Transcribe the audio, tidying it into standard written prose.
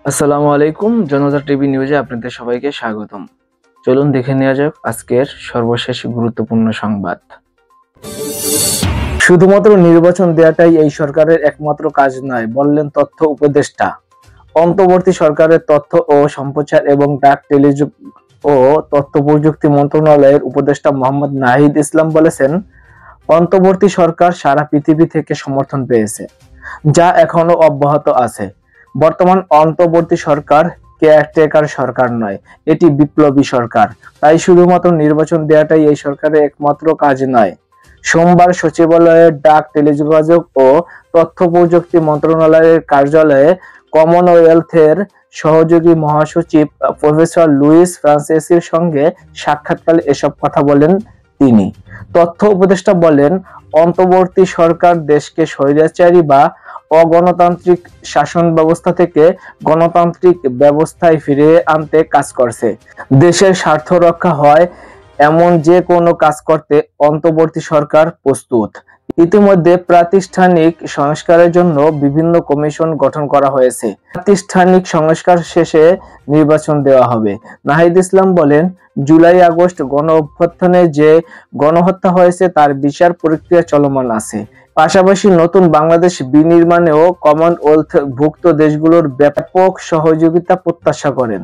আসসালামু আলাইকুম। জনতা টিভি নিউজে আপনাদের সবাইকে স্বাগতম। চলুন দেখে নেওয়া যাক আজকের সর্বশেষ গুরুত্বপূর্ণ সংবাদ। শুধুমাত্র নির্বাচন দেওয়াটাই এই সরকারের একমাত্র কাজ নয়, বললেন তথ্য উপদেষ্টা। অন্তর্বর্তী সরকারের তথ্য ও সম্প্রচার এবং ডাক, টেলিযোগ ও তথ্য প্রযুক্তি মন্ত্রণালয়ের উপদেষ্টা মোহাম্মদ নাহিদ ইসলাম বলেছেন, অন্তর্বর্তী সরকার সারা পৃথিবী থেকে সমর্থন পেয়েছে, যা এখনো অব্যাহত আছে। বর্তমান অন্তর্বর্তী সরকার কেয়ারটেকার সরকার নয়, এটি বিপ্লবী সরকার। তাই শুধুমাত্র নির্বাচন দেওয়াটাই এই সরকারের একমাত্র কাজ নয়। সোমবার সচিবালয়ের ডাক, টেলিযোগাযোগ ও তথ্য প্রযুক্তি মন্ত্রণালয়ের কার্যালয়ে কমনওয়েলথের সহযোগী মহাসচিব প্রফেসর লুইস ফ্রান্সিসির সঙ্গে সাক্ষাৎকালে এসব কথা বলেন তিনি। তথ্য উপদেষ্টা বলেন, অন্তর্বর্তী সরকার দেশকে স্বৈরাচারী বা অগণতান্ত্রিক শাসন ব্যবস্থা থেকে গণতান্ত্রিক ব্যবস্থায় ফিরিয়ে আনতে কাজ করছে। দেশের স্বার্থ রক্ষা হয় এমন যে কোনো কাজ করতে অন্তর্বর্তী সরকার প্রস্তুত। ইতিমধ্যে প্রাতিষ্ঠানিক সংস্কারের জন্য বিভিন্ন কমিশন গঠন করা হয়েছে। প্রাতিষ্ঠানিক সংস্কার শেষে নির্বাচন দেওয়া হবে। নাহিদ ইসলাম বলেন, জুলাই-আগস্ট গণ অভ্যুত্থানে যে গণহত্যা হয়েছে তার বিচার প্রক্রিয়া চলমান আছে। পাশাপাশি নতুন বাংলাদেশ বিনির্মাণেও কমনওয়েলথভুক্ত দেশগুলোর ব্যাপক সহযোগিতা প্রত্যাশা করেন।